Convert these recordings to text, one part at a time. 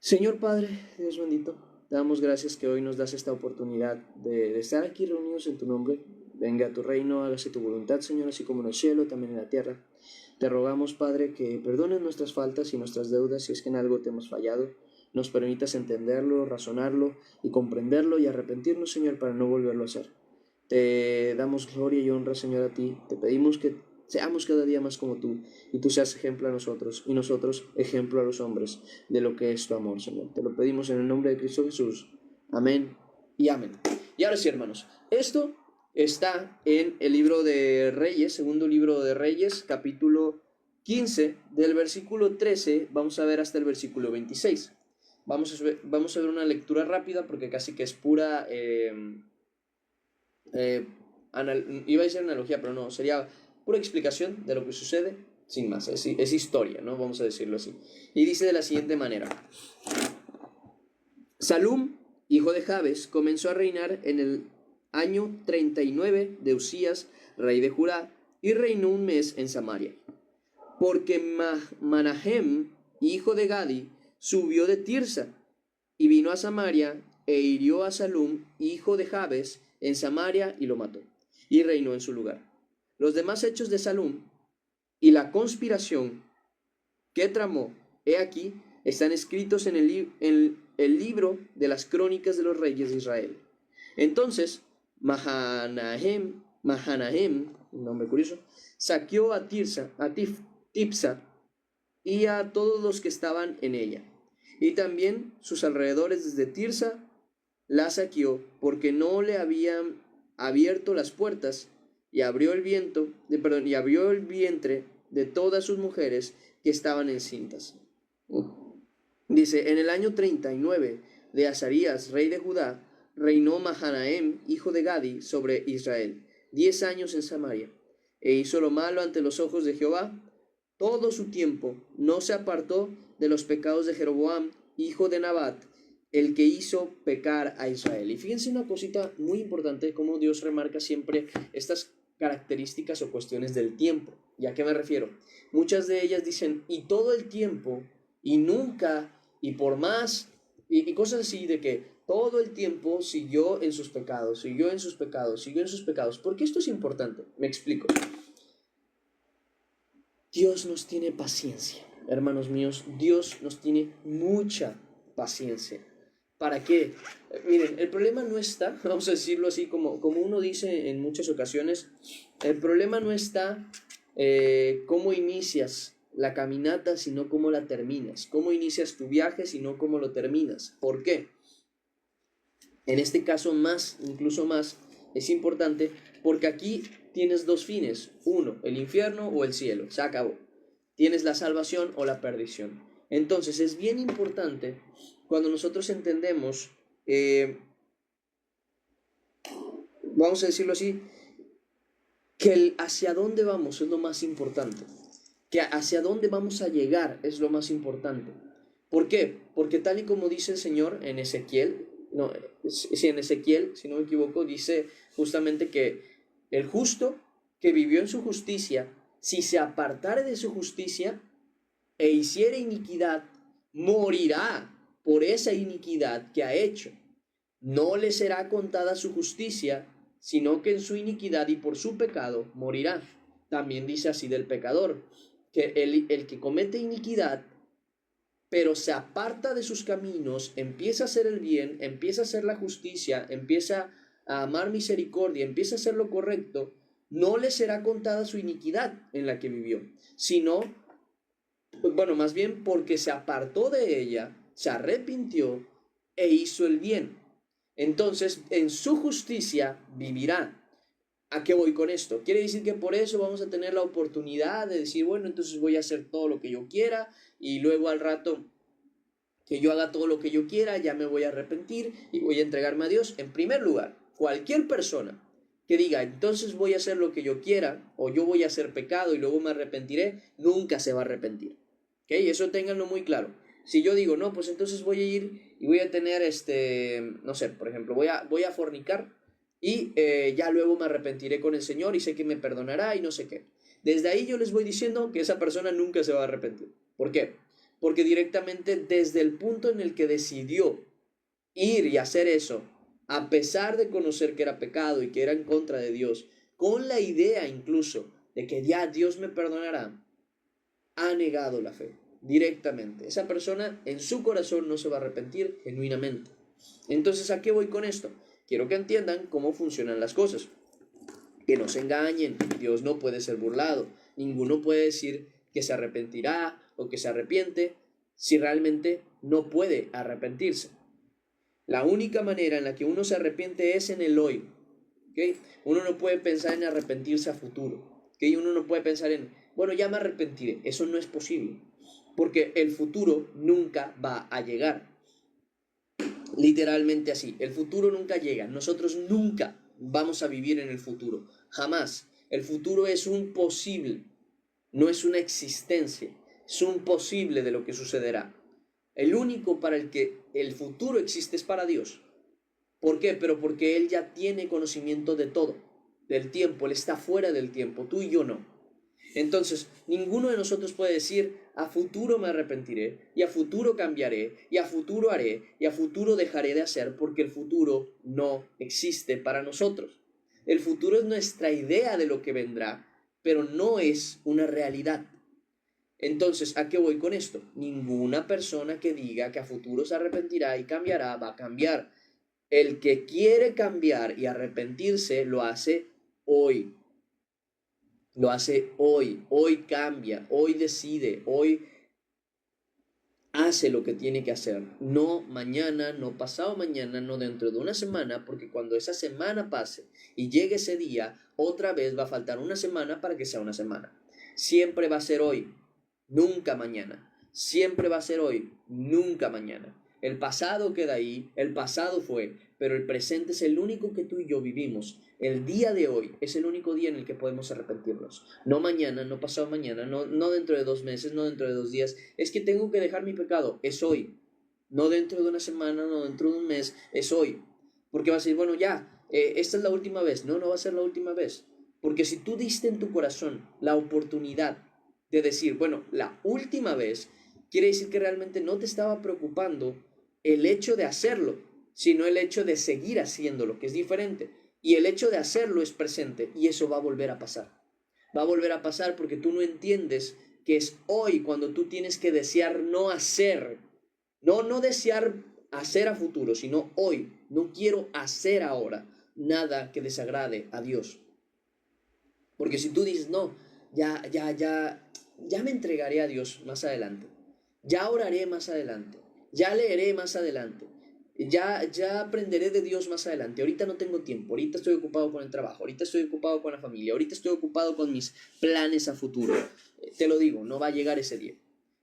Señor Padre, Dios bendito, te damos gracias que hoy nos das esta oportunidad de estar aquí reunidos en tu nombre. Venga a tu reino, hágase tu voluntad, Señor, así como en el cielo, también en la tierra. Te rogamos, Padre, que perdones nuestras faltas y nuestras deudas si es que en algo te hemos fallado. Nos permitas entenderlo, razonarlo y comprenderlo y arrepentirnos, Señor, para no volverlo a hacer. Te damos gloria y honra, Señor, a ti. Te pedimos que seamos cada día más como tú y tú seas ejemplo a nosotros y nosotros ejemplo a los hombres de lo que es tu amor, Señor. Te lo pedimos en el nombre de Cristo Jesús. Amén y amén. Y ahora sí, hermanos, esto está en el libro de Reyes, segundo libro de Reyes, capítulo 15, del versículo 13, vamos a ver hasta el versículo 26. Vamos a ver una lectura rápida porque casi que es pura... iba a decir analogía, pero no, sería pura explicación de lo que sucede, sin más, es historia, ¿no? Vamos a decirlo así. Y dice de la siguiente manera: Salum, hijo de Jabes, comenzó a reinar en el año 39 de Usías, rey de Judá, y reinó un mes en Samaria. Porque Manahem, hijo de Gadi, subió de Tirsa y vino a Samaria e hirió a Salum, hijo de Jabes, en Samaria y lo mató, y reinó en su lugar. Los demás hechos de Salum y la conspiración que tramó, he aquí, están escritos en el libro de las crónicas de los reyes de Israel. Entonces, Mahanahem, un nombre curioso, saqueó a Tirsa, Tipsa y a todos los que estaban en ella. Y también sus alrededores desde Tirsa la saqueó porque no le habían abierto las puertas y abrió y abrió el vientre de todas sus mujeres que estaban encintas. Dice, en el año 39 de Azarías, rey de Judá, reinó Mahanahem, hijo de Gadi, sobre Israel, 10 años en Samaria, e hizo lo malo ante los ojos de Jehová todo su tiempo. No se apartó de los pecados de Jeroboam, hijo de Nabat, el que hizo pecar a Israel. Y fíjense una cosita muy importante, cómo Dios remarca siempre estas características o cuestiones del tiempo. ¿Y a qué me refiero? Muchas de ellas dicen, y todo el tiempo, y nunca, y por más, y cosas así de que todo el tiempo siguió en sus pecados, siguió en sus pecados, siguió en sus pecados. ¿Por qué esto es importante? Me explico. Dios nos tiene paciencia, hermanos míos, Dios nos tiene mucha paciencia. ¿Para qué? Miren, el problema no está, vamos a decirlo así, como uno dice en muchas ocasiones, el problema no está cómo inicias la caminata, sino cómo la terminas. Cómo inicias tu viaje, sino cómo lo terminas. ¿Por qué? En este caso más, incluso más, es importante porque aquí tienes dos fines. Uno, el infierno o el cielo. Se acabó. Tienes la salvación o la perdición. Entonces es bien importante cuando nosotros entendemos, vamos a decirlo así, que el hacia dónde vamos es lo más importante. Que hacia dónde vamos a llegar es lo más importante. ¿Por qué? Porque tal y como dice el Señor en Ezequiel, no, si en Ezequiel, si no me equivoco, dice justamente que el justo que vivió en su justicia, si se apartare de su justicia e hiciere iniquidad, morirá por esa iniquidad que ha hecho. No le será contada su justicia, sino que en su iniquidad y por su pecado morirá. También dice así del pecador, que el que comete iniquidad pero se aparta de sus caminos, empieza a hacer el bien, empieza a hacer la justicia, empieza a amar misericordia, empieza a hacer lo correcto, no le será contada su iniquidad en la que vivió, sino, bueno, más bien porque se apartó de ella, se arrepintió e hizo el bien. Entonces, en su justicia vivirá. ¿A qué voy con esto? Quiere decir que por eso vamos a tener la oportunidad de decir, bueno, entonces voy a hacer todo lo que yo quiera y luego al rato que yo haga todo lo que yo quiera, ya me voy a arrepentir y voy a entregarme a Dios. En primer lugar, cualquier persona que diga, entonces voy a hacer lo que yo quiera o yo voy a hacer pecado y luego me arrepentiré, nunca se va a arrepentir. ¿Ok? Eso ténganlo muy claro. Si yo digo, no, pues entonces voy a ir y voy a tener, no sé, por ejemplo, voy a fornicar y ya luego me arrepentiré con el Señor y sé que me perdonará y no sé qué. Desde ahí yo les voy diciendo que esa persona nunca se va a arrepentir. ¿Por qué? Porque directamente desde el punto en el que decidió ir y hacer eso, a pesar de conocer que era pecado y que era en contra de Dios, con la idea incluso de que ya Dios me perdonará, ha negado la fe directamente. Esa persona en su corazón no se va a arrepentir genuinamente. Entonces, ¿a qué voy con esto? Quiero que entiendan cómo funcionan las cosas. Que no se engañen, Dios no puede ser burlado. Ninguno puede decir que se arrepentirá o que se arrepiente si realmente no puede arrepentirse. La única manera en la que uno se arrepiente es en el hoy. ¿Okay? Uno no puede pensar en arrepentirse a futuro. ¿Okay? Uno no puede pensar en, bueno, ya me arrepentiré. Eso no es posible. Porque el futuro nunca va a llegar. Literalmente así. El futuro nunca llega. Nosotros nunca vamos a vivir en el futuro. Jamás. El futuro es un posible. No es una existencia. Es un posible de lo que sucederá. El único para el que el futuro existe es para Dios. ¿Por qué? Pero porque Él ya tiene conocimiento de todo, del tiempo. Él está fuera del tiempo, tú y yo no. Entonces, ninguno de nosotros puede decir, a futuro me arrepentiré, y a futuro cambiaré, y a futuro haré, y a futuro dejaré de hacer, porque el futuro no existe para nosotros. El futuro es nuestra idea de lo que vendrá, pero no es una realidad. Entonces, ¿a qué voy con esto? Ninguna persona que diga que a futuro se arrepentirá y cambiará, va a cambiar. El que quiere cambiar y arrepentirse lo hace hoy. Lo hace hoy. Hoy cambia, hoy decide, hoy hace lo que tiene que hacer. No mañana, no pasado mañana, no dentro de una semana, porque cuando esa semana pase y llegue ese día, otra vez va a faltar una semana para que sea una semana. Siempre va a ser hoy, nunca mañana. Siempre va a ser hoy, nunca mañana. El pasado queda ahí, el pasado fue, pero el presente es el único que tú y yo vivimos. El día de hoy es el único día en el que podemos arrepentirnos. No mañana, no pasado mañana, no dentro de 2 meses, no dentro de 2 días. Es que tengo que dejar mi pecado, es hoy. No dentro de una semana, no dentro de un mes, es hoy. Porque vas a decir, bueno, ya, esta es la última vez. No, no va a ser la última vez. Porque si tú diste en tu corazón la oportunidad de decir, bueno, la última vez, quiere decir que realmente no te estaba preocupando el hecho de hacerlo, sino el hecho de seguir haciéndolo, que es diferente. Y el hecho de hacerlo es presente y eso va a volver a pasar. Va a volver a pasar porque tú no entiendes que es hoy cuando tú tienes que desear no hacer. No desear hacer a futuro, sino hoy. No quiero hacer ahora nada que desagrade a Dios. Porque si tú dices, no, ya me entregaré a Dios más adelante. Ya oraré más adelante. Ya leeré más adelante. Ya aprenderé de Dios más adelante. Ahorita no tengo tiempo. Ahorita estoy ocupado con el trabajo. Ahorita estoy ocupado con la familia. Ahorita estoy ocupado con mis planes a futuro. Te lo digo, no va a llegar ese día.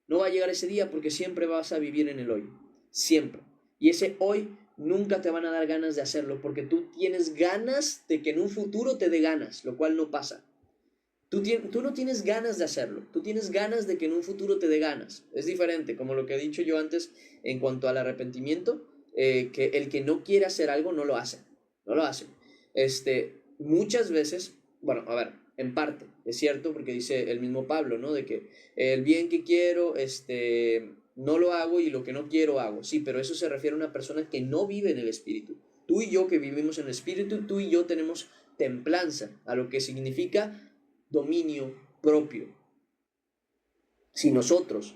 No va a llegar ese día porque siempre vas a vivir en el hoy. Siempre. Y ese hoy nunca te van a dar ganas de hacerlo porque tú tienes ganas de que en un futuro te dé ganas, lo cual no pasa. Tú no tienes ganas de hacerlo, tú tienes ganas de que en un futuro te dé ganas. Es diferente, como lo que he dicho yo antes en cuanto al arrepentimiento, que el que no quiere hacer algo no lo hace, no lo hace. Muchas veces, bueno, a ver, en parte, es cierto, porque dice el mismo Pablo, ¿no? De que el bien que quiero, no lo hago y lo que no quiero hago. Sí, pero eso se refiere a una persona que no vive en el Espíritu. Tú y yo que vivimos en el Espíritu, tú y yo tenemos templanza, a lo que significa dominio propio. Si nosotros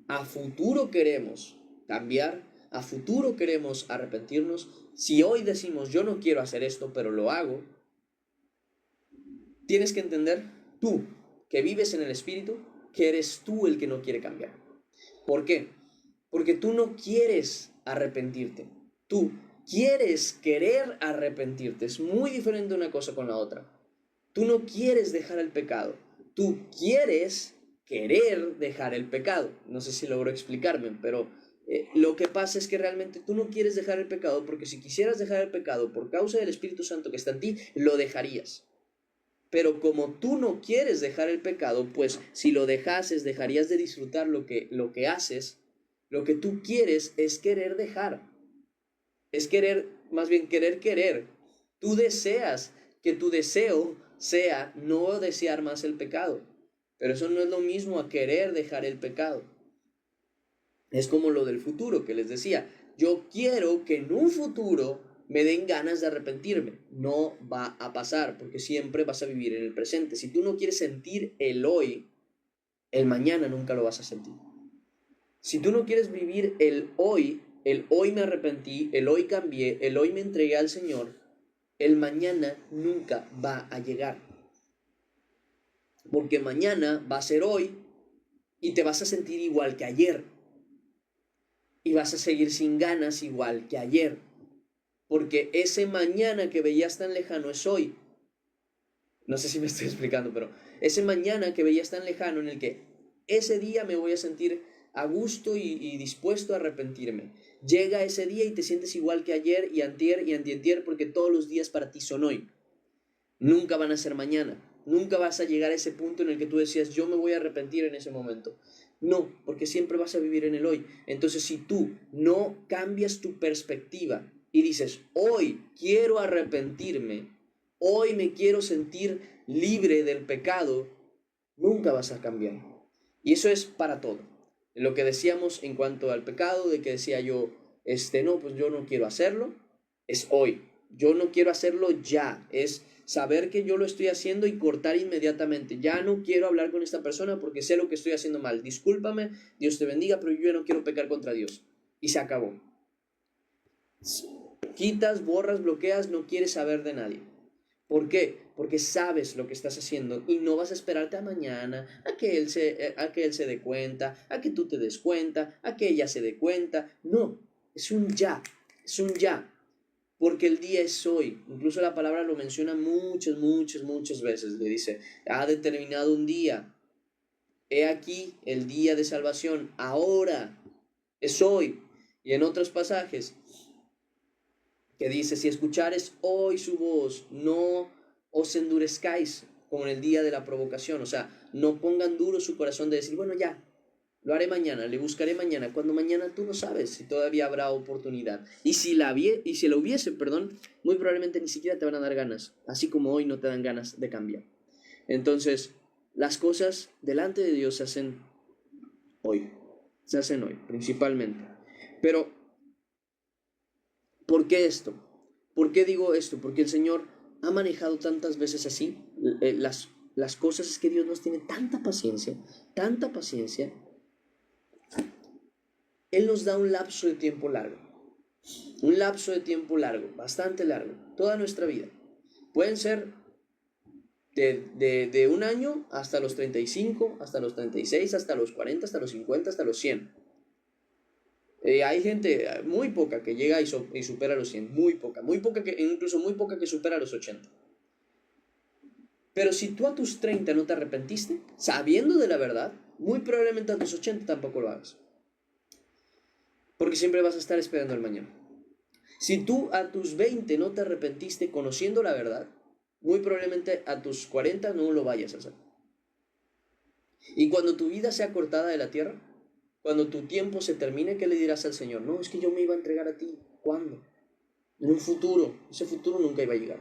a futuro queremos cambiar, a futuro queremos arrepentirnos, si hoy decimos yo no quiero hacer esto, pero lo hago, tienes que entender tú que vives en el Espíritu, que eres tú el que no quiere cambiar. ¿Por qué? Porque tú no quieres arrepentirte. Tú quieres querer arrepentirte. Es muy diferente una cosa con la otra. Tú no quieres dejar el pecado. Tú quieres querer dejar el pecado. No sé si logro explicarme, pero lo que pasa es que realmente tú no quieres dejar el pecado porque si quisieras dejar el pecado por causa del Espíritu Santo que está en ti, lo dejarías. Pero como tú no quieres dejar el pecado, pues si lo dejases, dejarías de disfrutar lo que haces. Lo que tú quieres es querer dejar. Es querer, más bien querer. Tú deseas que tu deseo sea no desear más el pecado. Pero eso no es lo mismo a querer dejar el pecado. Es como lo del futuro que les decía. Yo quiero que en un futuro me den ganas de arrepentirme. No va a pasar porque siempre vas a vivir en el presente. Si tú no quieres sentir el hoy, el mañana nunca lo vas a sentir. Si tú no quieres vivir el hoy me arrepentí, el hoy cambié, el hoy me entregué al Señor, el mañana nunca va a llegar. Porque mañana va a ser hoy y te vas a sentir igual que ayer. Y vas a seguir sin ganas igual que ayer. Porque ese mañana que veías tan lejano es hoy. No sé si me estoy explicando, pero ese mañana que veías tan lejano en el que ese día me voy a sentir a gusto y dispuesto a arrepentirme. Llega ese día y te sientes igual que ayer y antier y antientier porque todos los días para ti son hoy. Nunca van a ser mañana. Nunca vas a llegar a ese punto en el que tú decías, yo me voy a arrepentir en ese momento. No, porque siempre vas a vivir en el hoy. Entonces, si tú no cambias tu perspectiva y dices, hoy quiero arrepentirme, hoy me quiero sentir libre del pecado, nunca vas a cambiar. Y eso es para todo. Lo que decíamos en cuanto al pecado, de que decía yo, no, pues yo no quiero hacerlo, es hoy. Yo no quiero hacerlo ya, es saber que yo lo estoy haciendo y cortar inmediatamente. Ya no quiero hablar con esta persona porque sé lo que estoy haciendo mal. Discúlpame, Dios te bendiga, pero yo ya no quiero pecar contra Dios. Y se acabó. Quitas, borras, bloqueas, no quieres saber de nadie. ¿Por qué? Porque sabes lo que estás haciendo y no vas a esperarte a mañana, a que él se dé cuenta, a que tú te des cuenta, a que ella se dé cuenta. No, es un ya, es un ya. Porque el día es hoy. Incluso la palabra lo menciona muchas veces. Le dice, ha determinado un día. He aquí el día de salvación. Ahora es hoy. Y en otros pasajes que dice, si escuchares hoy su voz, no os endurezcáis como en el día de la provocación. O sea, no pongan duro su corazón de decir, bueno, ya, lo haré mañana, le buscaré mañana, cuando mañana tú no sabes si todavía habrá oportunidad. Y si la hubiese, muy probablemente ni siquiera te van a dar ganas, así como hoy no te dan ganas de cambiar. Entonces, las cosas delante de Dios se hacen hoy, principalmente. Pero, ¿por qué esto? ¿Por qué digo esto? Porque el Señor ha manejado tantas veces así. Las cosas es que Dios nos tiene tanta paciencia, Él nos da un lapso de tiempo largo. Un lapso de tiempo largo, bastante largo, toda nuestra vida. Pueden ser de un año hasta los 35, hasta los 36, hasta los 40, hasta los 50, hasta los 100. Hay gente muy poca que llega y supera los 100, muy poca, incluso muy poca que supera los 80. Pero si tú a tus 30 no te arrepentiste, sabiendo de la verdad, muy probablemente a tus 80 tampoco lo hagas. Porque siempre vas a estar esperando el mañana. Si tú a tus 20 no te arrepentiste conociendo la verdad, muy probablemente a tus 40 no lo vayas a hacer. Y cuando tu vida sea cortada de la tierra, cuando tu tiempo se termine, ¿qué le dirás al Señor? No, es que yo me iba a entregar a ti. ¿Cuándo? En un futuro. Ese futuro nunca iba a llegar.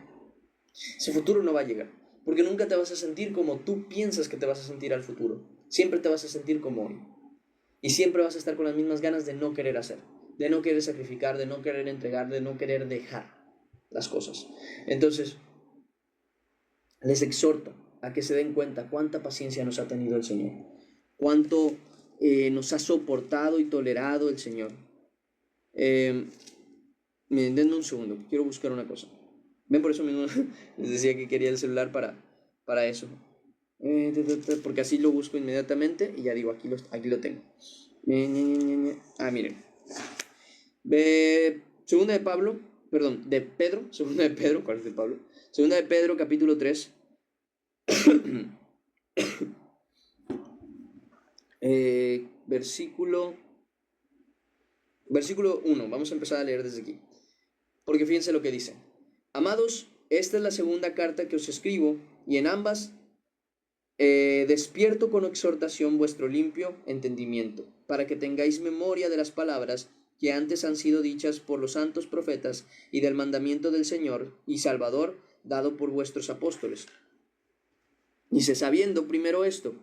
Ese futuro no va a llegar. Porque nunca te vas a sentir como tú piensas que te vas a sentir al futuro. Siempre te vas a sentir como hoy. Y siempre vas a estar con las mismas ganas de no querer hacer, de no querer sacrificar, de no querer entregar, de no querer dejar las cosas. Entonces, les exhorto a que se den cuenta cuánta paciencia nos ha tenido el Señor, cuánto nos ha soportado y tolerado el Señor. Denme un segundo, quiero buscar una cosa. Ven, por eso mismo les decía que quería el celular para eso. Porque así lo busco inmediatamente y ya digo, aquí lo tengo. Miren. Segunda de Pedro, ¿cuál es de Pablo? Segunda de Pedro, capítulo 3. Versículo 1, vamos a empezar a leer desde aquí. Porque fíjense lo que dice. Amados, esta es la segunda carta que os escribo, y en ambas despierto con exhortación vuestro limpio entendimiento, para que tengáis memoria de las palabras que antes han sido dichas por los santos profetas y del mandamiento del Señor y Salvador dado por vuestros apóstoles. Dice, sabiendo primero esto,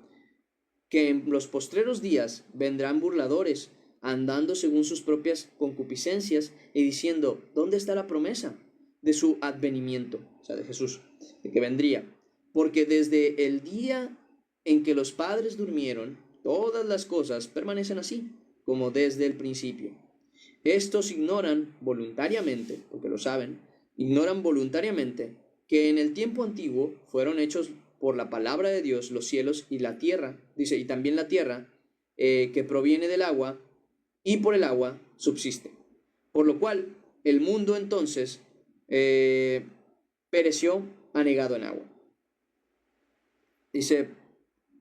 que en los postreros días vendrán burladores, andando según sus propias concupiscencias y diciendo, ¿dónde está la promesa de su advenimiento? O sea, de Jesús, de que vendría. Porque desde el día en que los padres durmieron, todas las cosas permanecen así, como desde el principio. Estos ignoran voluntariamente, porque lo saben, ignoran voluntariamente que en el tiempo antiguo fueron hechos por la palabra de Dios los cielos y la tierra, dice, y también la tierra, que proviene del agua, y por el agua subsiste. Por lo cual, el mundo entonces pereció anegado en agua. Dice,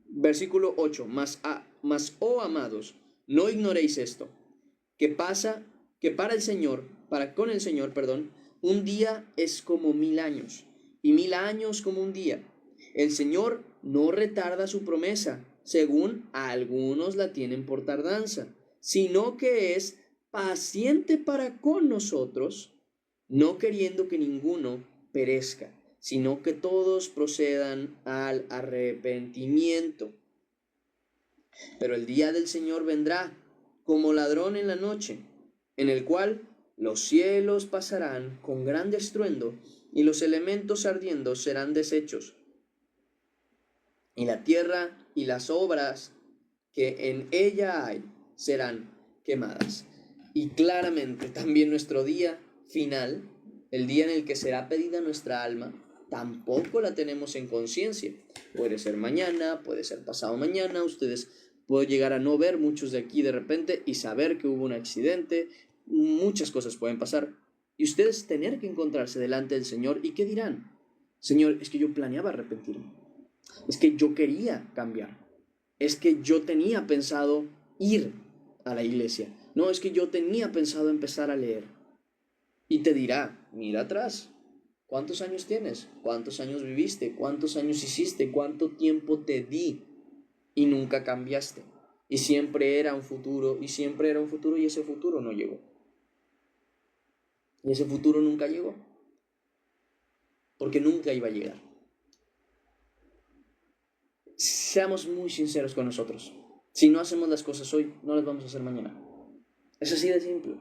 versículo 8, mas, oh amados, no ignoréis esto, que para el Señor, con el Señor, perdón, un día es como 1000 años, y 1000 años como un día. El Señor no retarda su promesa, según a algunos la tienen por tardanza, sino que es paciente para con nosotros, no queriendo que ninguno perezca, sino que todos procedan al arrepentimiento. Pero el día del Señor vendrá como ladrón en la noche, en el cual los cielos pasarán con gran estruendo y los elementos ardiendo serán deshechos, y la tierra y las obras que en ella hay serán quemadas. Y claramente también nuestro día final, el día en el que será pedida nuestra alma, tampoco la tenemos en conciencia. Puede ser mañana, puede ser pasado mañana. Ustedes pueden llegar a no ver muchos de aquí de repente y saber que hubo un accidente. Muchas cosas pueden pasar. Y ustedes tener que encontrarse delante del Señor. ¿Y qué dirán? Señor, es que yo planeaba arrepentirme. Es que yo quería cambiar. Es que yo tenía pensado ir a la iglesia. No, es que yo tenía pensado empezar a leer. Y te dirá, mira atrás. ¿Cuántos años tienes? ¿Cuántos años viviste? ¿Cuántos años hiciste? ¿Cuánto tiempo te di? Y nunca cambiaste. Y siempre era un futuro, y siempre era un futuro, y ese futuro no llegó. Y ese futuro nunca llegó. Porque nunca iba a llegar. Seamos muy sinceros con nosotros. Si no hacemos las cosas hoy, no las vamos a hacer mañana. Es así de simple.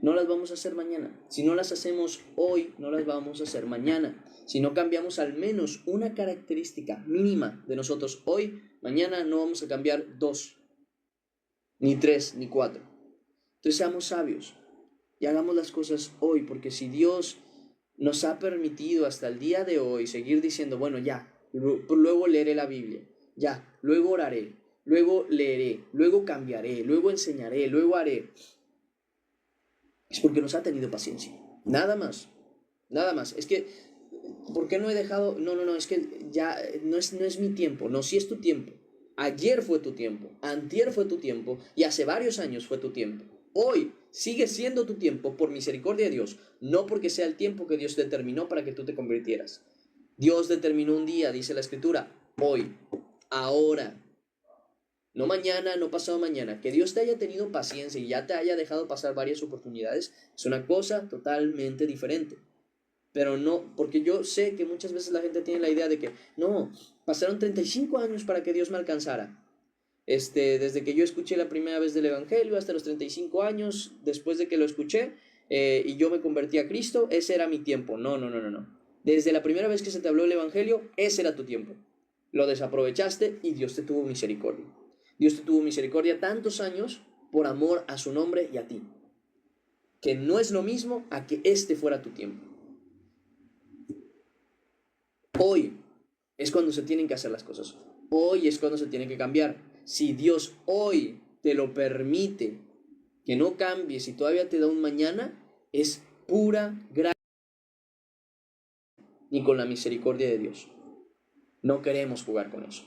No las vamos a hacer mañana. Si no las hacemos hoy, no las vamos a hacer mañana. Si no cambiamos al menos una característica mínima de nosotros hoy, mañana no vamos a cambiar 2, ni 3, ni 4. Entonces seamos sabios y hagamos las cosas hoy, porque si Dios nos ha permitido hasta el día de hoy seguir diciendo, bueno, ya, luego leeré la Biblia, ya, luego oraré, luego leeré, luego cambiaré, luego enseñaré, luego haré, es porque nos ha tenido paciencia. Nada más. Nada más. Es que, ¿por qué no he dejado? No, es que ya no es mi tiempo. No, sí es tu tiempo. Ayer fue tu tiempo, antier fue tu tiempo y hace varios años fue tu tiempo. Hoy sigue siendo tu tiempo por misericordia de Dios, no porque sea el tiempo que Dios determinó para que tú te convirtieras. Dios determinó un día, dice la Escritura, hoy, ahora. No mañana, no pasado mañana. Que Dios te haya tenido paciencia y ya te haya dejado pasar varias oportunidades es una cosa totalmente diferente. Pero no, porque yo sé que muchas veces la gente tiene la idea de que no, pasaron 35 años para que Dios me alcanzara. Desde que yo escuché la primera vez del Evangelio hasta los 35 años, después de que lo escuché y yo me convertí a Cristo, ese era mi tiempo. No. Desde la primera vez que se te habló el Evangelio, ese era tu tiempo. Lo desaprovechaste y Dios te tuvo misericordia. Dios te tuvo misericordia tantos años por amor a su nombre y a ti. Que no es lo mismo a que este fuera tu tiempo. Hoy es cuando se tienen que hacer las cosas. Hoy es cuando se tiene que cambiar. Si Dios hoy te lo permite, que no cambies y todavía te da un mañana, es pura gracia. Ni con la misericordia de Dios. No queremos jugar con eso.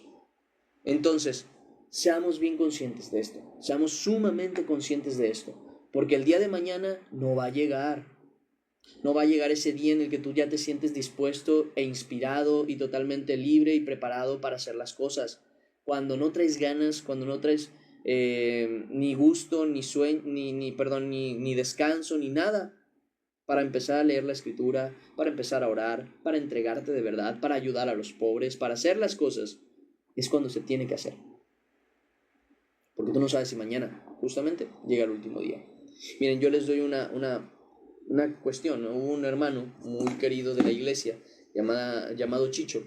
Entonces, seamos bien conscientes de esto. Seamos sumamente conscientes de esto. Porque el día de mañana no va a llegar. No va a llegar ese día en el que tú ya te sientes dispuesto e inspirado y totalmente libre y preparado para hacer las cosas. Cuando no traes ganas, cuando no traes ni gusto, ni sueño, ni descanso, ni nada, para empezar a leer la Escritura, para empezar a orar, para entregarte de verdad, para ayudar a los pobres, para hacer las cosas, es cuando se tiene que hacer. Porque tú no sabes si mañana justamente llega el último día. Miren, yo les doy una cuestión, ¿no? Hubo un hermano muy querido de la iglesia llamado Chicho.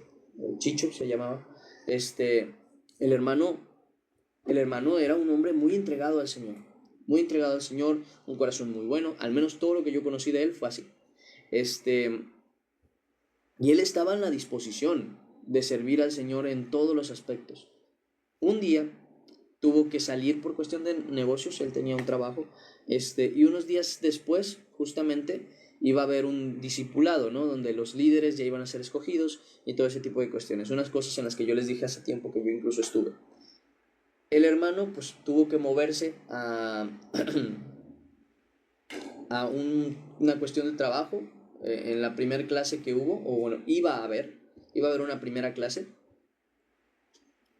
Chicho se llamaba. El hermano, el hermano era un hombre muy entregado al Señor. Muy entregado al Señor, un corazón muy bueno. Al menos todo lo que yo conocí de él fue así. Y él estaba en la disposición de servir al Señor en todos los aspectos. Un día tuvo que salir por cuestión de negocios, él tenía un trabajo, y unos días después, justamente, iba a haber un discipulado, ¿no? Donde los líderes ya iban a ser escogidos y todo ese tipo de cuestiones. Unas cosas en las que yo les dije hace tiempo que yo incluso estuve. El hermano, pues, tuvo que moverse a, una cuestión de trabajo en la primera clase que hubo, o bueno, iba a haber una primera clase.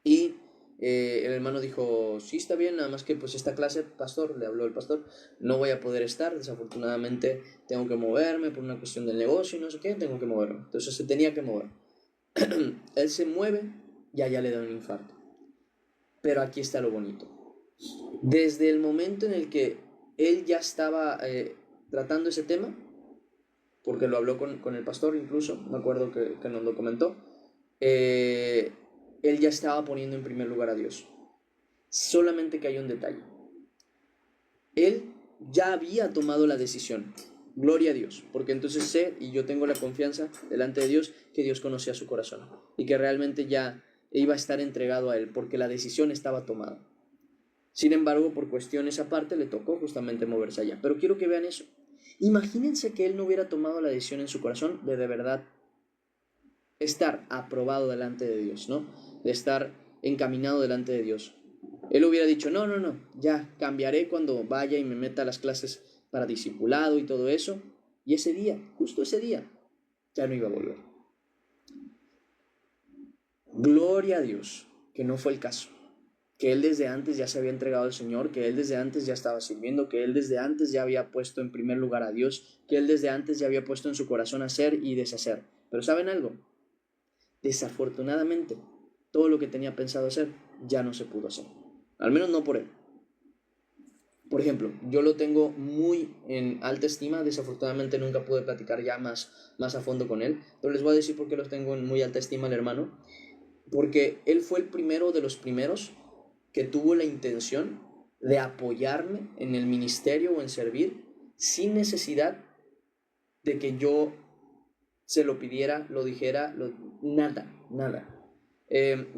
Y el hermano dijo, sí, está bien, nada más que pues esta clase, pastor, le habló el pastor, no voy a poder estar, desafortunadamente tengo que moverme por una cuestión del negocio y no sé qué, tengo que moverme. Entonces se tenía que mover. Él se mueve y allá le da un infarto. Pero aquí está lo bonito. Desde el momento en el que él ya estaba tratando ese tema, porque lo habló con el pastor incluso, me acuerdo que nos lo comentó, él ya estaba poniendo en primer lugar a Dios. Solamente que hay un detalle. Él ya había tomado la decisión. Gloria a Dios, porque entonces sé y yo tengo la confianza delante de Dios que Dios conocía su corazón y que realmente ya iba a estar entregado a Él porque la decisión estaba tomada. Sin embargo, por cuestiones aparte le tocó justamente moverse allá. Pero quiero que vean eso. Imagínense que él no hubiera tomado la decisión en su corazón de verdad estar aprobado delante de Dios, ¿no? De estar encaminado delante de Dios. Él hubiera dicho, no, ya cambiaré cuando vaya y me meta a las clases para discipulado y todo eso. Y ese día, justo ese día, ya no iba a volver. Gloria a Dios, que no fue el caso. Que él desde antes ya se había entregado al Señor, que él desde antes ya estaba sirviendo, que él desde antes ya había puesto en primer lugar a Dios, que él desde antes ya había puesto en su corazón hacer y deshacer. Pero ¿saben algo? Desafortunadamente, todo lo que tenía pensado hacer ya no se pudo hacer. Al menos no por él. Por ejemplo, yo lo tengo muy en alta estima, desafortunadamente nunca pude platicar ya más a fondo con él, pero les voy a decir por qué lo tengo en muy alta estima al hermano, porque él fue el primero de los primeros que tuvo la intención de apoyarme en el ministerio o en servir sin necesidad de que yo se lo pidiera, lo dijera, nada.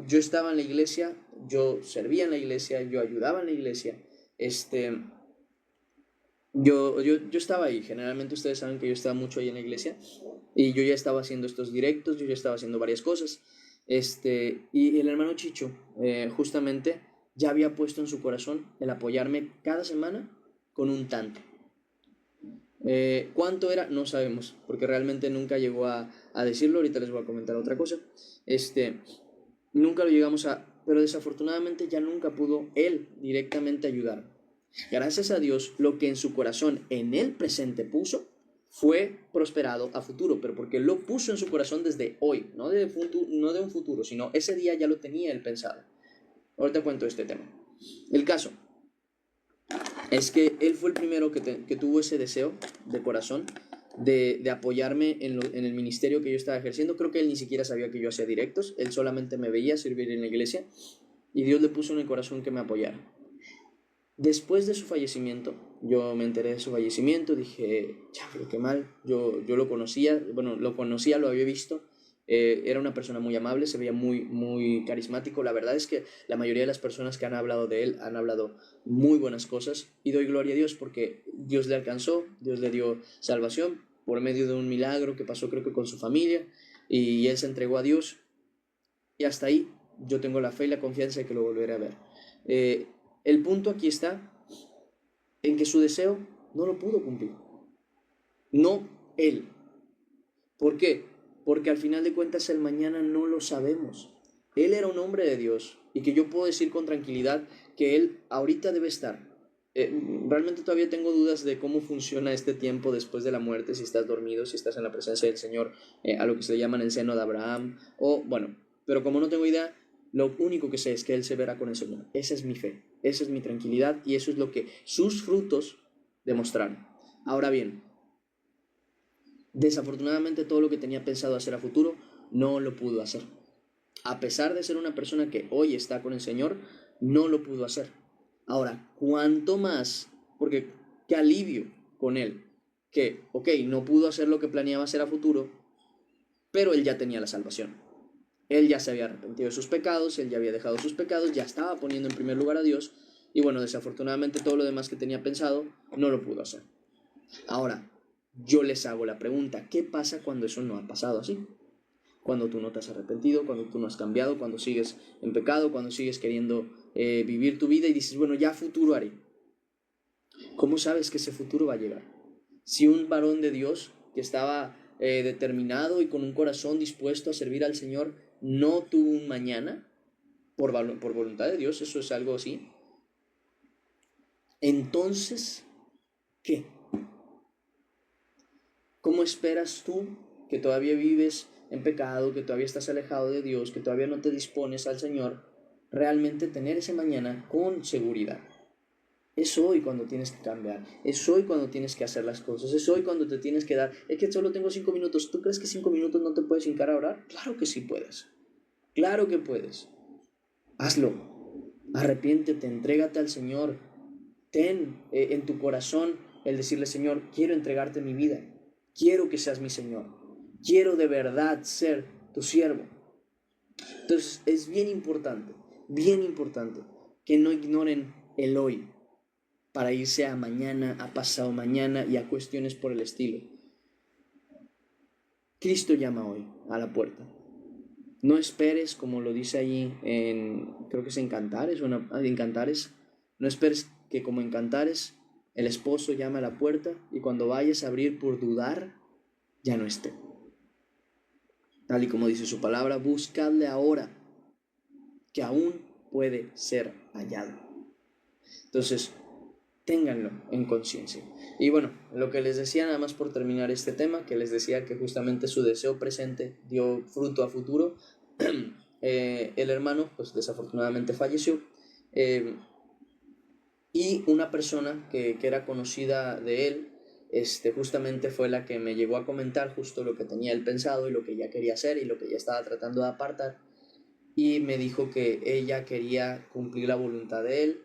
Yo estaba en la iglesia, yo servía en la iglesia, yo ayudaba en la iglesia, yo estaba ahí. Generalmente ustedes saben que yo estaba mucho ahí en la iglesia y yo ya estaba haciendo estos directos, yo ya estaba haciendo varias cosas, y el hermano Chicho justamente ya había puesto en su corazón el apoyarme cada semana con un tanto. ¿Cuánto era? No sabemos, porque realmente nunca llegó a decirlo. Ahorita les voy a comentar otra cosa. Nunca lo llegamos a... Pero desafortunadamente ya nunca pudo él directamente ayudar. Gracias a Dios, lo que en su corazón en el presente puso fue prosperado a futuro, pero porque lo puso en su corazón desde hoy, no de un futuro, sino ese día ya lo tenía él pensado. Ahorita cuento este tema. El caso es que él fue el primero que tuvo ese deseo de corazón de apoyarme en el ministerio que yo estaba ejerciendo. Creo que él ni siquiera sabía que yo hacía directos, él solamente me veía servir en la iglesia y Dios le puso en el corazón que me apoyara. Después de su fallecimiento, yo me enteré de su fallecimiento, dije, ya, pero qué mal, yo lo conocía, lo había visto, era una persona muy amable, se veía muy carismático. La verdad es que la mayoría de las personas que han hablado de él han hablado muy buenas cosas y doy gloria a Dios porque Dios le alcanzó, Dios le dio salvación por medio de un milagro que pasó creo que con su familia y él se entregó a Dios y hasta ahí yo tengo la fe y la confianza de que lo volveré a ver. El punto aquí está en que su deseo no lo pudo cumplir. No él. ¿Por qué? Porque al final de cuentas el mañana no lo sabemos. Él era un hombre de Dios y que yo puedo decir con tranquilidad que él ahorita debe estar. Realmente todavía tengo dudas de cómo funciona este tiempo después de la muerte, si estás dormido, si estás en la presencia del Señor, a lo que se le llama en el seno de Abraham, o bueno, pero como no tengo idea, lo único que sé es que él se verá con el Señor. Esa es mi fe. Esa es mi tranquilidad y eso es lo que sus frutos demostraron. Ahora bien, desafortunadamente todo lo que tenía pensado hacer a futuro no lo pudo hacer. A pesar de ser una persona que hoy está con el Señor, no lo pudo hacer. Ahora, ¿cuánto más? Porque qué alivio con él, que, ok, no pudo hacer lo que planeaba hacer a futuro, pero él ya tenía la salvación. Él ya se había arrepentido de sus pecados, él ya había dejado sus pecados, ya estaba poniendo en primer lugar a Dios, y bueno, desafortunadamente todo lo demás que tenía pensado no lo pudo hacer. Ahora, yo les hago la pregunta, ¿qué pasa cuando eso no ha pasado así? Cuando tú no te has arrepentido, cuando tú no has cambiado, cuando sigues en pecado, cuando sigues queriendo vivir tu vida y dices, bueno, ya futuro haré. ¿Cómo sabes que ese futuro va a llegar? Si un varón de Dios que estaba determinado y con un corazón dispuesto a servir al Señor no tuvo un mañana, por voluntad de Dios, eso es algo así, entonces, ¿qué? ¿Cómo esperas tú que todavía vives en pecado, que todavía estás alejado de Dios, que todavía no te dispones al Señor, realmente tener ese mañana con seguridad? Es hoy cuando tienes que cambiar, es hoy cuando tienes que hacer las cosas, es hoy cuando te tienes que dar. Es que solo tengo 5 minutos, ¿tú crees que 5 minutos no te puedes hincar a orar? Claro que sí puedes, claro que puedes. Hazlo, arrepiéntete, entrégate al Señor, ten en tu corazón el decirle, Señor, quiero entregarte mi vida, quiero que seas mi Señor, quiero de verdad ser tu siervo. Entonces es bien importante que no ignoren el hoy para irse a mañana, a pasado mañana y a cuestiones por el estilo. Cristo llama hoy a la puerta. No esperes, como lo dice allí creo que es en Cantares, en Cantares, no esperes que como en Cantares el esposo llame a la puerta y cuando vayas a abrir por dudar, ya no esté. Tal y como dice su palabra, buscadle ahora, que aún puede ser hallado. Entonces, ténganlo en conciencia. Y bueno, lo que les decía nada más por terminar este tema, que les decía que justamente su deseo presente dio fruto a futuro. El hermano pues desafortunadamente falleció, y una persona que era conocida de él justamente fue la que me llegó a comentar justo lo que tenía él pensado y lo que ya quería hacer y lo que ya estaba tratando de apartar, y me dijo que ella quería cumplir la voluntad de él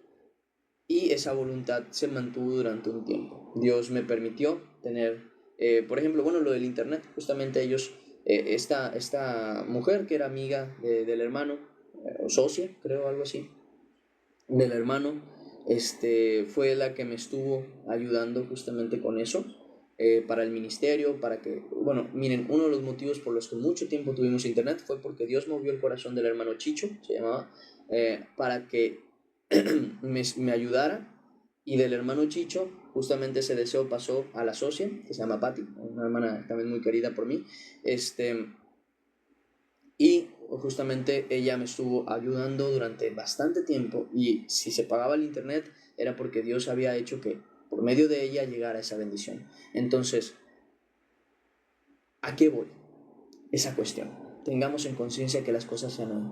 y esa voluntad se mantuvo durante un tiempo. Dios me permitió tener, por ejemplo, bueno, lo del internet, justamente ellos, esta mujer que era amiga del hermano, o socia, creo, algo así, del hermano, fue la que me estuvo ayudando justamente con eso, para el ministerio, para que, bueno, miren, uno de los motivos por los que mucho tiempo tuvimos internet fue porque Dios movió el corazón del hermano Chicho, se llamaba, para que me ayudara, y del hermano Chicho justamente ese deseo pasó a la socia, que se llama Patti, una hermana también muy querida por mí, y justamente ella me estuvo ayudando durante bastante tiempo, y si se pagaba el internet era porque Dios había hecho que por medio de ella llegara esa bendición. Entonces, ¿a qué voy? Esa cuestión. Tengamos en conciencia que las cosas sean hoy.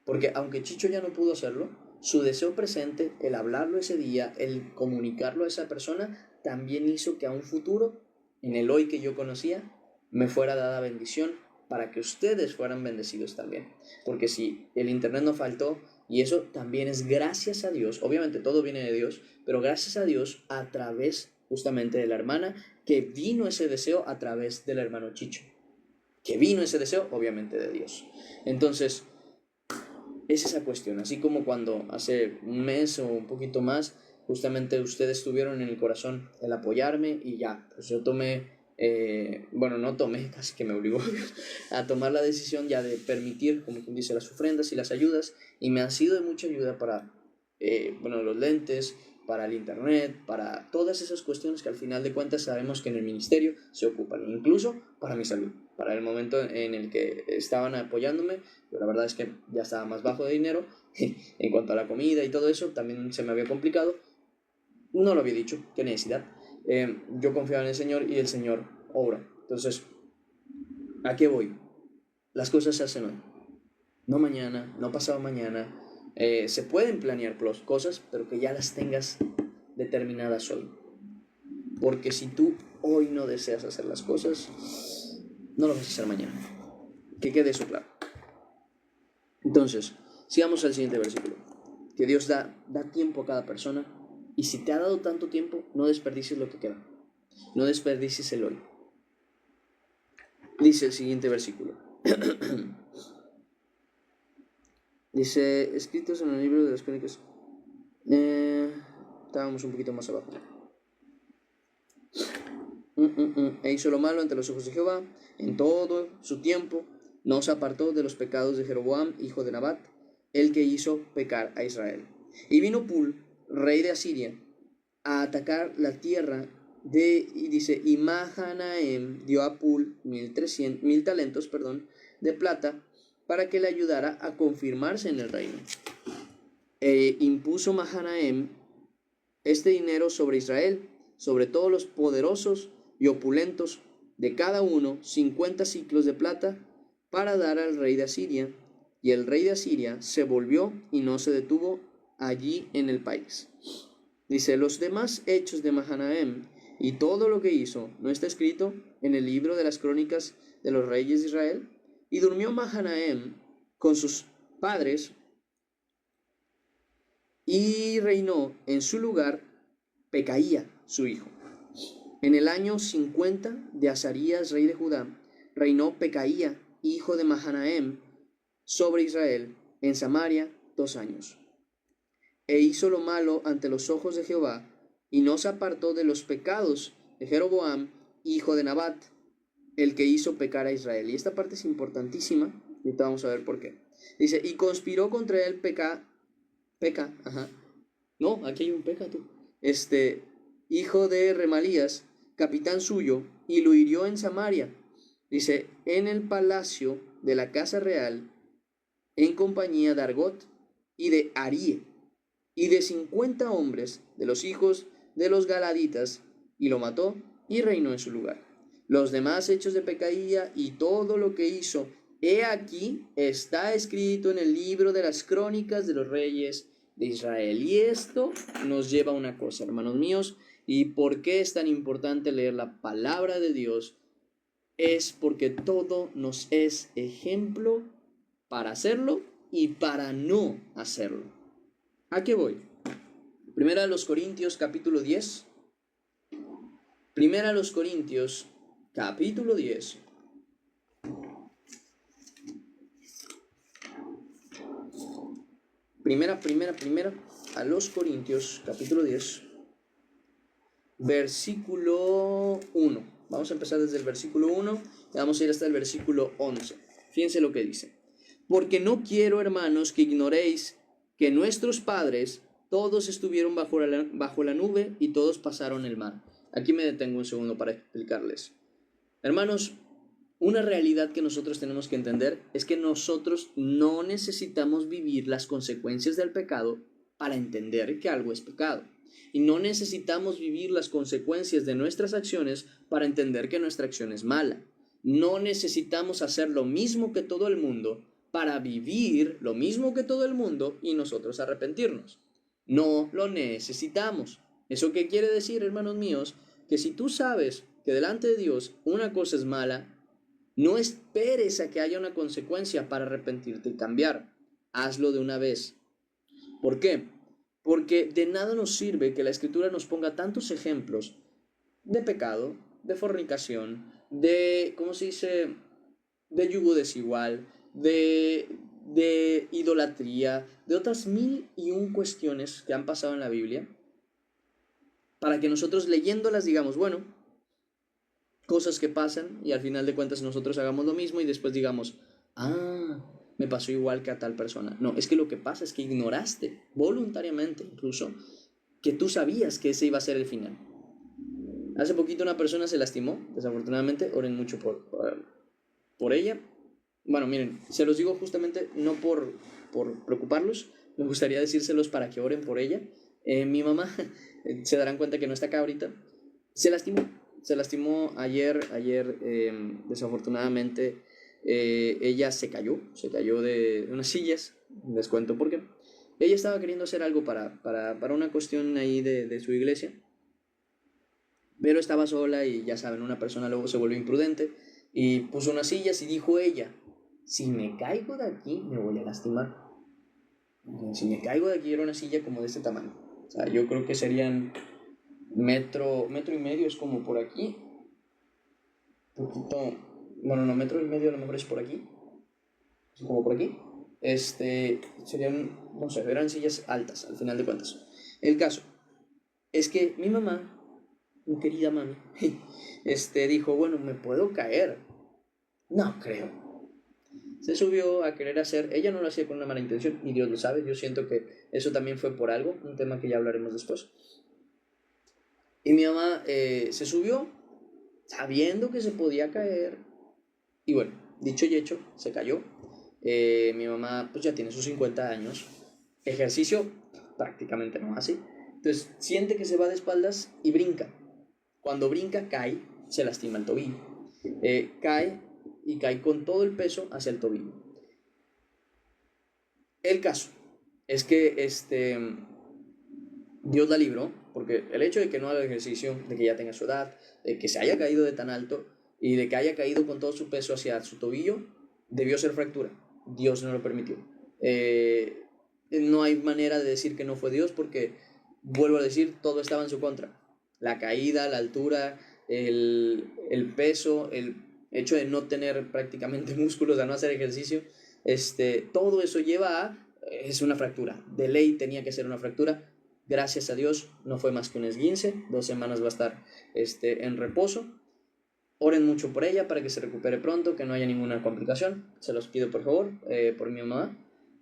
Porque aunque Chicho ya no pudo hacerlo, su deseo presente, el hablarlo ese día, el comunicarlo a esa persona, también hizo que a un futuro, en el hoy que yo conocía, me fuera dada bendición para que ustedes fueran bendecidos también. Porque si el internet no faltó, y eso también es gracias a Dios, obviamente todo viene de Dios, pero gracias a Dios a través justamente de la hermana, que vino ese deseo a través del hermano Chicho. Que vino ese deseo, obviamente, de Dios. Entonces, es esa cuestión. Así como cuando hace un mes o un poquito más, justamente ustedes tuvieron en el corazón el apoyarme y ya, pues yo tomé, bueno, no tomé, casi que me obligó a tomar la decisión ya de permitir, como quien dice, las ofrendas y las ayudas, y me han sido de mucha ayuda para, bueno, los lentes, para el internet, para todas esas cuestiones que al final de cuentas sabemos que en el ministerio se ocupan, incluso para mi salud, para el momento en el que estaban apoyándome. Pero la verdad es que ya estaba más bajo de dinero en cuanto a la comida y todo eso, también se me había complicado, no lo había dicho, qué necesidad. Yo confiaba en el Señor y el Señor obra. Entonces, ¿a qué voy? Las cosas se hacen hoy, no mañana, no pasado mañana. Se pueden planear cosas, pero que ya las tengas determinadas hoy. Porque si tú hoy no deseas hacer las cosas, no lo vas a hacer mañana. Que quede eso claro. Entonces, sigamos al siguiente versículo. Que Dios da tiempo a cada persona. Y si te ha dado tanto tiempo, no desperdicies lo que queda. No desperdicies el hoy. Dice el siguiente versículo. Dice, escritos en el libro de las crónicas. Estábamos un poquito más abajo. E hizo lo malo ante los ojos de Jehová en todo su tiempo. No se apartó de los pecados de Jeroboam, hijo de Nabat, el que hizo pecar a Israel. Y vino Pul, rey de Asiria, a atacar la tierra y dice, y Mahanaim dio a Pul 1,000 talentos, de plata, para que le ayudara a confirmarse en el reino. Impuso Mahanaim este dinero sobre Israel, sobre todos los poderosos y opulentos, de cada uno 50 siclos de plata, para dar al rey de Asiria. Y el rey de Asiria se volvió y no se detuvo allí en el país. Dice, los demás hechos de Mahanaim y todo lo que hizo, ¿no está escrito en el libro de las crónicas de los reyes de Israel? Y durmió Mahanaim con sus padres y reinó en su lugar Pecaía, su hijo. En el año 50 de Azarías, rey de Judá, reinó Pecaía, hijo de Mahanaim, sobre Israel, en Samaria, 2 años. E hizo lo malo ante los ojos de Jehová, y no se apartó de los pecados de Jeroboam, hijo de Nabat, el que hizo pecar a Israel. Y esta parte es importantísima, y ahorita vamos a ver por qué. Dice, y conspiró contra él no, aquí hay un Peca, tú. Hijo de Remalías, capitán suyo, y lo hirió en Samaria. Dice, en el palacio de la casa real, en compañía de Argot y de Arie, y de 50 hombres de los hijos de los Galaditas, y lo mató y reinó en su lugar. Los demás hechos de Pecaía y todo lo que hizo, he aquí, está escrito en el libro de las crónicas de los reyes de Israel. Y esto nos lleva a una cosa, hermanos míos, y por qué es tan importante leer la palabra de Dios, es porque todo nos es ejemplo para hacerlo y para no hacerlo. ¿A qué voy? Primera a los Corintios capítulo 10. Primera a los Corintios capítulo 10. Primera a los Corintios capítulo 10. Versículo 1. Vamos a empezar desde el versículo 1 y vamos a ir hasta el versículo 11. Fíjense lo que dice. Porque no quiero, hermanos, que ignoréis que nuestros padres todos estuvieron bajo la nube y todos pasaron el mar. Aquí me detengo un segundo para explicarles. Hermanos, una realidad que nosotros tenemos que entender es que nosotros no necesitamos vivir las consecuencias del pecado para entender que algo es pecado. Y no necesitamos vivir las consecuencias de nuestras acciones para entender que nuestra acción es mala. No necesitamos hacer lo mismo que todo el mundo para vivir lo mismo que todo el mundo y nosotros arrepentirnos. No lo necesitamos. ¿Eso qué quiere decir, hermanos míos? Que si tú sabes que delante de Dios una cosa es mala, no esperes a que haya una consecuencia para arrepentirte y cambiar. Hazlo de una vez. ¿Por qué? Porque de nada nos sirve que la Escritura nos ponga tantos ejemplos de pecado, de fornicación, de, ¿cómo se dice?, de yugo desigual, de idolatría, de otras 1001 cuestiones que han pasado en la Biblia, para que nosotros leyéndolas digamos, bueno, cosas que pasan y al final de cuentas nosotros hagamos lo mismo y después digamos, me pasó igual que a tal persona. No, es que lo que pasa es que ignoraste voluntariamente incluso que tú sabías que ese iba a ser el final. Hace poquito una persona se lastimó, desafortunadamente, oren mucho por ella. Bueno, miren, se los digo justamente no por preocuparlos, me gustaría decírselos para que oren por ella. Mi mamá, se darán cuenta que no está acá ahorita, se lastimó ayer, desafortunadamente, ella se cayó de unas sillas, les cuento por qué, Ella estaba queriendo hacer algo para una cuestión ahí de su iglesia, pero estaba sola y ya saben, una persona luego se vuelve imprudente y puso unas sillas y dijo ella, si me caigo de aquí me voy a lastimar. Si me caigo de aquí, era una silla como de este tamaño. O sea, yo creo que serían metro y medio, es como por aquí. Poquito, bueno, no, metro y medio a lo mejor es por aquí. Es como por aquí. Serían, no sé, eran sillas altas, al final de cuentas. El caso es que mi mamá, mi querida mami, dijo, bueno, me puedo caer. No creo. Se subió a querer hacer, ella no lo hacía con una mala intención, y Dios lo sabe, yo siento que eso también fue por algo, un tema que ya hablaremos después. Y mi mamá se subió sabiendo que se podía caer, y bueno, dicho y hecho, se cayó. Mi mamá pues ya tiene sus 50 años, ejercicio prácticamente no hace, entonces siente que se va de espaldas y brinca. Cuando brinca cae, se lastima el tobillo. Cae y cae con todo el peso hacia el tobillo. El caso es que Dios la libró, porque el hecho de que no haga ejercicio, de que ya tenga su edad, de que se haya caído de tan alto y de que haya caído con todo su peso hacia su tobillo, debió ser fractura. Dios no lo permitió. No hay manera de decir que no fue Dios porque, vuelvo a decir, todo estaba en su contra. La caída, la altura, el peso, el hecho de no tener prácticamente músculos, a no hacer ejercicio, todo eso lleva a, es una fractura. De ley tenía que ser una fractura. Gracias a Dios no fue más que un esguince. 2 semanas va a estar en reposo. Oren mucho por ella para que se recupere pronto, que no haya ninguna complicación. Se los pido por favor, por mi mamá.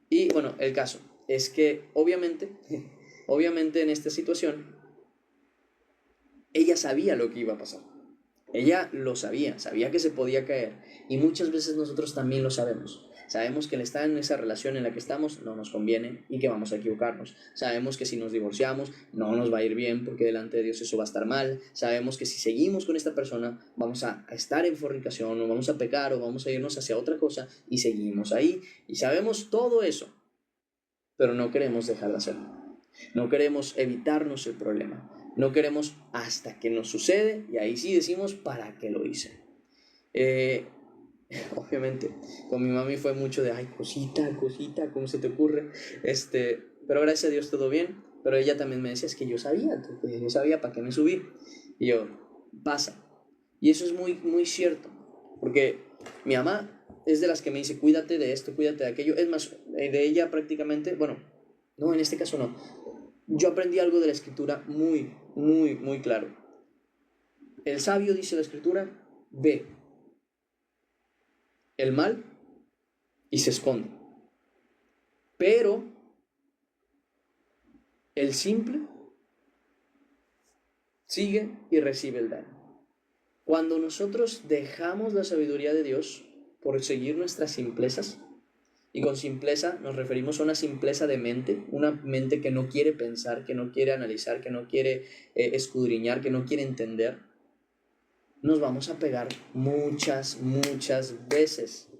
Y bueno, el caso es que obviamente, obviamente en esta situación, ella sabía lo que iba a pasar. Ella lo sabía, sabía que se podía caer. Y muchas veces nosotros también lo sabemos. Sabemos que el estar en esa relación en la que estamos no nos conviene y que vamos a equivocarnos. Sabemos que si nos divorciamos no nos va a ir bien porque delante de Dios eso va a estar mal. Sabemos que si seguimos con esta persona vamos a estar en fornicación o vamos a pecar o vamos a irnos hacia otra cosa y seguimos ahí. Y sabemos todo eso, pero no queremos dejar de hacerlo. No queremos evitarnos el problema. No queremos hasta que nos sucede y ahí sí decimos ¿para qué lo hice? Obviamente con mi mami fue mucho de ay, cosita, ¿cómo se te ocurre? Pero gracias a Dios todo bien. Pero ella también me decía, es que yo sabía para qué me subí. Y yo, pasa. Y eso es muy, muy cierto. Porque mi mamá es de las que me dice, cuídate de esto, cuídate de aquello. Es más, de ella prácticamente, bueno, no, en este caso no. Yo aprendí algo de la escritura muy, muy, muy claro. El sabio, dice la escritura, ve el mal y se esconde. Pero el simple sigue y recibe el daño. Cuando nosotros dejamos la sabiduría de Dios por seguir nuestras simplezas, y con simpleza nos referimos a una simpleza de mente, una mente que no quiere pensar, que no quiere analizar, que no quiere escudriñar, que no quiere entender, nos vamos a pegar muchas, muchas veces.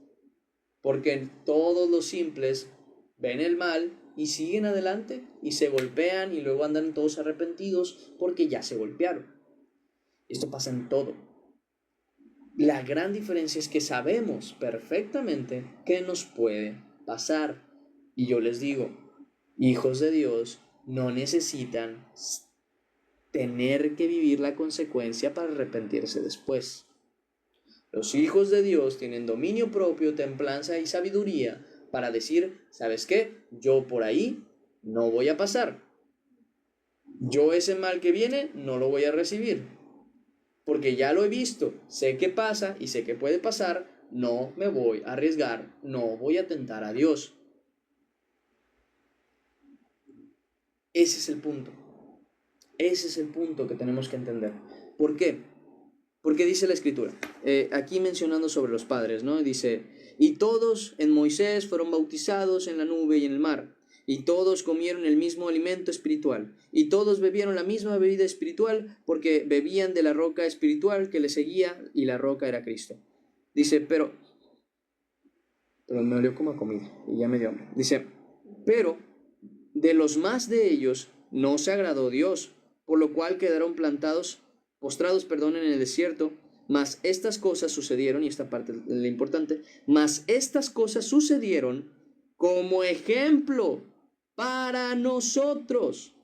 Porque todos los simples ven el mal y siguen adelante y se golpean y luego andan todos arrepentidos porque ya se golpearon. Esto pasa en todo. La gran diferencia es que sabemos perfectamente qué nos puede pasar. Y yo les digo, hijos de Dios no necesitan tener que vivir la consecuencia para arrepentirse después. Los hijos de Dios tienen dominio propio, templanza y sabiduría para decir, ¿sabes qué? Yo por ahí no voy a pasar. Yo ese mal que viene no lo voy a recibir. Porque ya lo he visto, sé qué pasa y sé qué puede pasar, no me voy a arriesgar, no voy a tentar a Dios. Ese es el punto. Ese es el punto que tenemos que entender. ¿Por qué? Porque dice la escritura, aquí mencionando sobre los padres, ¿no? Dice, y todos en Moisés fueron bautizados en la nube y en el mar, y todos comieron el mismo alimento espiritual, y todos bebieron la misma bebida espiritual, porque bebían de la roca espiritual que les seguía, y la roca era Cristo. Dice, pero me olió como a comida, y ya me dio hambre. Dice, pero de los más de ellos no se agradó Dios, por lo cual quedaron postrados, en el desierto. Mas estas cosas sucedieron, y esta parte es la importante, mas estas cosas sucedieron como ejemplo para nosotros,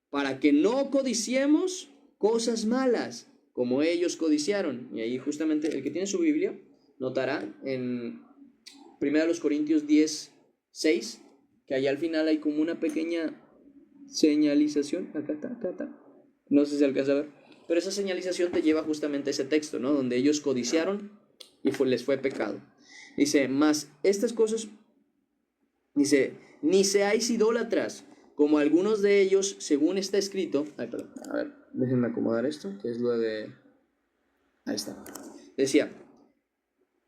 para que no codiciemos cosas malas, como ellos codiciaron. Y ahí justamente el que tiene su Biblia notará en 1 Corintios 10:6, que allá al final hay como una pequeña señalización, acá está, no sé si alcanza a ver, pero esa señalización te lleva justamente a ese texto, ¿no? Donde ellos codiciaron y les fue pecado. Dice, mas estas cosas, dice, ni seáis idólatras, como algunos de ellos, según está escrito. Ay, perdón, a ver, déjenme acomodar esto, que es lo de... Ahí está. Decía,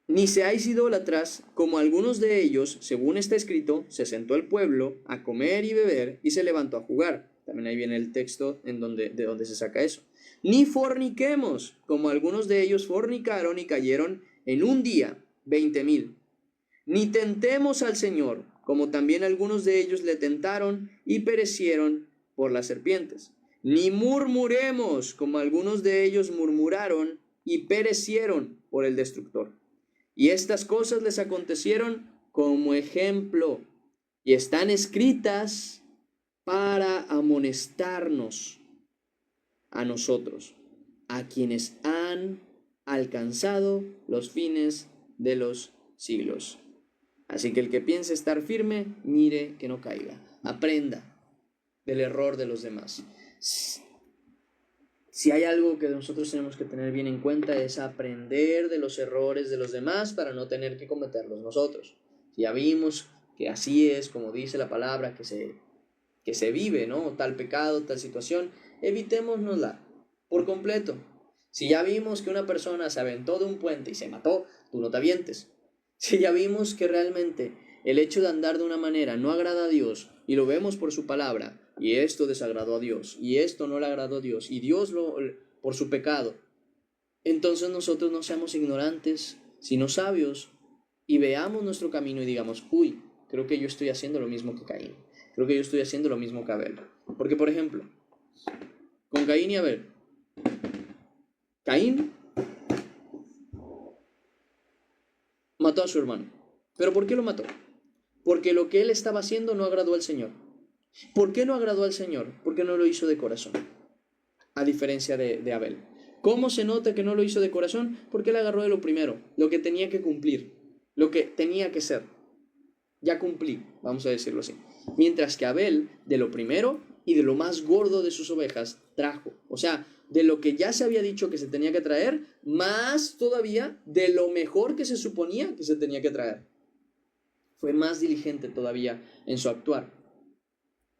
ni seáis idólatras, como algunos de ellos, según está escrito, se sentó el pueblo a comer y beber y se levantó a jugar. También ahí viene el texto de donde se saca eso. Ni forniquemos, como algunos de ellos fornicaron y cayeron en un día 20,000. Ni tentemos al Señor, como también algunos de ellos le tentaron y perecieron por las serpientes. Ni murmuremos, como algunos de ellos murmuraron y perecieron por el destructor. Y estas cosas les acontecieron como ejemplo y están escritas para amonestarnos a nosotros, a quienes han alcanzado los fines de los siglos. Así que el que piense estar firme, mire que no caiga. Aprenda del error de los demás. Si hay algo que nosotros tenemos que tener bien en cuenta, es aprender de los errores de los demás para no tener que cometerlos nosotros. Si ya vimos que así es, como dice la palabra, que se vive, ¿no? Tal pecado, tal situación, evitémonosla por completo. Si ya vimos que una persona se aventó de un puente y se mató, tú no te avientes. Si ya vimos que realmente el hecho de andar de una manera no agrada a Dios, y lo vemos por su palabra, y esto desagradó a Dios, y esto no le agradó a Dios, y Dios por su pecado, entonces nosotros no seamos ignorantes, sino sabios, y veamos nuestro camino y digamos, uy, creo que yo estoy haciendo lo mismo que Caín, creo que yo estoy haciendo lo mismo que Abel. Porque, por ejemplo, con Caín y Abel, Caín mató a su hermano. ¿Pero por qué lo mató? Porque lo que él estaba haciendo no agradó al Señor. ¿Por qué no agradó al Señor? Porque no lo hizo de corazón, a diferencia de Abel. ¿Cómo se nota que no lo hizo de corazón? Porque él agarró de lo primero, lo que tenía que cumplir, lo que tenía que ser. Ya cumplí, vamos a decirlo así. Mientras que Abel, de lo primero y de lo más gordo de sus ovejas, trajo. O sea, de lo que ya se había dicho que se tenía que traer, más todavía de lo mejor que se suponía que se tenía que traer. Fue más diligente todavía en su actuar.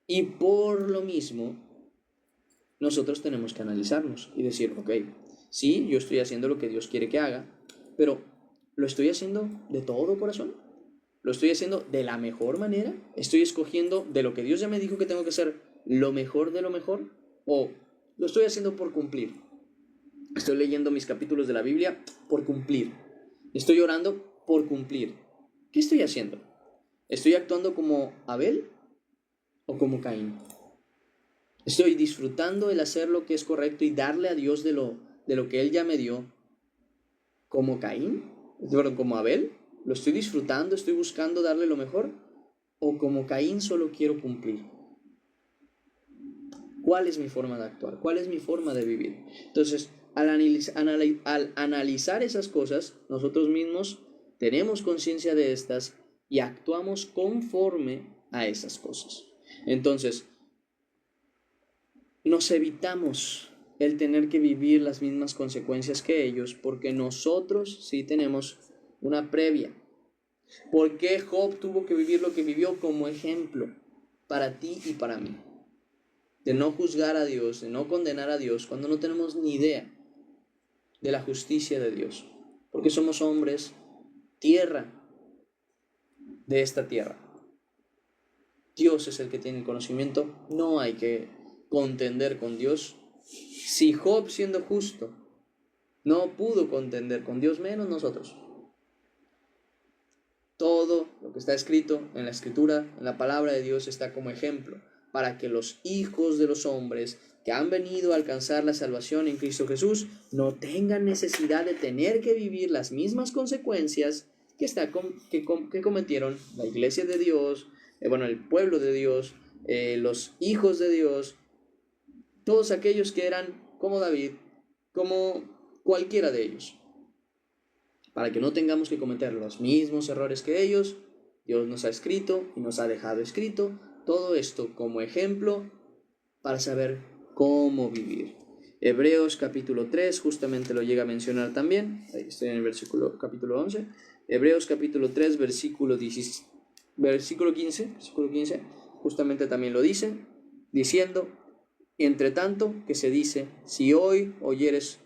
Y por lo mismo, nosotros tenemos que analizarnos y decir, ok, sí, yo estoy haciendo lo que Dios quiere que haga, pero ¿lo estoy haciendo de todo corazón? ¿Lo estoy haciendo de la mejor manera? ¿Estoy escogiendo de lo que Dios ya me dijo que tengo que hacer lo mejor de lo mejor? ¿O lo estoy haciendo por cumplir? Estoy leyendo mis capítulos de la Biblia por cumplir. Estoy orando por cumplir. ¿Qué estoy haciendo? ¿Estoy actuando como Abel o como Caín? ¿Estoy disfrutando el hacer lo que es correcto y darle a Dios de lo que Él ya me dio como Caín? ¿Perdón, como Abel? ¿Lo estoy disfrutando? ¿Estoy buscando darle lo mejor? ¿O como Caín solo quiero cumplir? ¿Cuál es mi forma de actuar? ¿Cuál es mi forma de vivir? Entonces, al analizar esas cosas, nosotros mismos tenemos conciencia de estas y actuamos conforme a esas cosas. Entonces, nos evitamos el tener que vivir las mismas consecuencias que ellos, porque nosotros sí tenemos una previa. ¿Por qué Job tuvo que vivir lo que vivió como ejemplo para ti y para mí? De no juzgar a Dios, de no condenar a Dios, cuando no tenemos ni idea de la justicia de Dios. Porque somos hombres, tierra de esta tierra. Dios es el que tiene el conocimiento, no hay que contender con Dios. Si Job, siendo justo, no pudo contender con Dios, menos nosotros. Todo lo que está escrito en la Escritura, en la palabra de Dios, está como ejemplo para que los hijos de los hombres que han venido a alcanzar la salvación en Cristo Jesús no tengan necesidad de tener que vivir las mismas consecuencias que cometieron la iglesia de Dios, el pueblo de Dios, los hijos de Dios, todos aquellos que eran como David, como cualquiera de ellos. Para que no tengamos que cometer los mismos errores que ellos, Dios nos ha escrito y nos ha dejado escrito todo esto como ejemplo para saber cómo vivir. Hebreos capítulo 3 justamente lo llega a mencionar también. Ahí estoy en el capítulo 11. Hebreos capítulo 3 versículo 15, justamente también lo dice, diciendo: entre tanto que se dice, si oyeres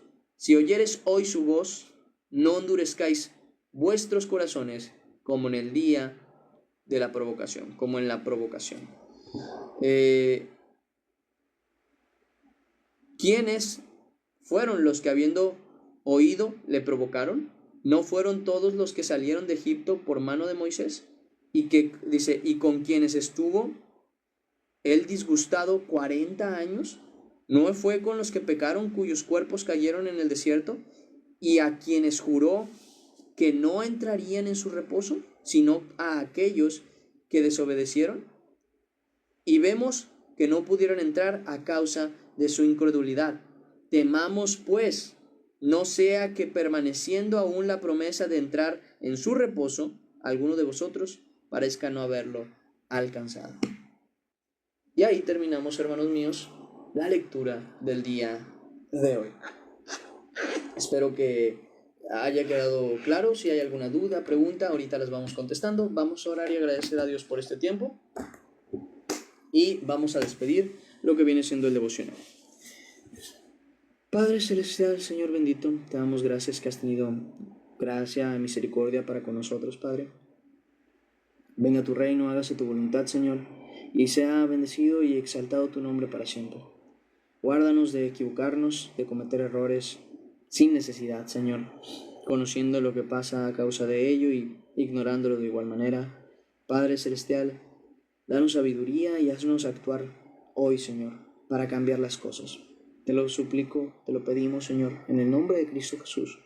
hoy su voz, no endurezcáis vuestros corazones como en el día de la provocación, como en la provocación. ¿Quiénes fueron los que, habiendo oído, le provocaron? ¿No fueron todos los que salieron de Egipto por mano de Moisés? Y que dice, y con quienes estuvo él disgustado 40 años, ¿no fue con los que pecaron, cuyos cuerpos cayeron en el desierto? Y a quienes juró que no entrarían en su reposo, sino a aquellos que desobedecieron. Y vemos que no pudieron entrar a causa de su incredulidad. Temamos, pues, no sea que permaneciendo aún la promesa de entrar en su reposo, alguno de vosotros parezca no haberlo alcanzado. Y ahí terminamos, hermanos míos, la lectura del día de hoy. Espero que haya quedado claro. Si hay alguna duda, pregunta, ahorita las vamos contestando. Vamos a orar y agradecer a Dios por este tiempo. Y vamos a despedir lo que viene siendo el devocional. Padre Celestial, Señor bendito, te damos gracias que has tenido gracia y misericordia para con nosotros, Padre. Venga tu reino, hágase tu voluntad, Señor, y sea bendecido y exaltado tu nombre para siempre. Guárdanos de equivocarnos, de cometer errores sin necesidad, Señor, conociendo lo que pasa a causa de ello y ignorándolo de igual manera. Padre Celestial, danos sabiduría y haznos actuar hoy, Señor, para cambiar las cosas. Te lo suplico, te lo pedimos, Señor, en el nombre de Cristo Jesús.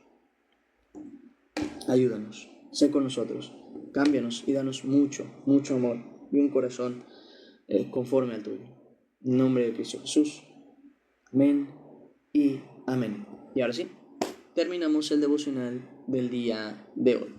Ayúdanos, sé con nosotros, cámbianos y danos mucho, mucho amor y un corazón conforme al tuyo. En nombre de Cristo Jesús. Amén y amén. Y ahora sí, terminamos el devocional del día de hoy.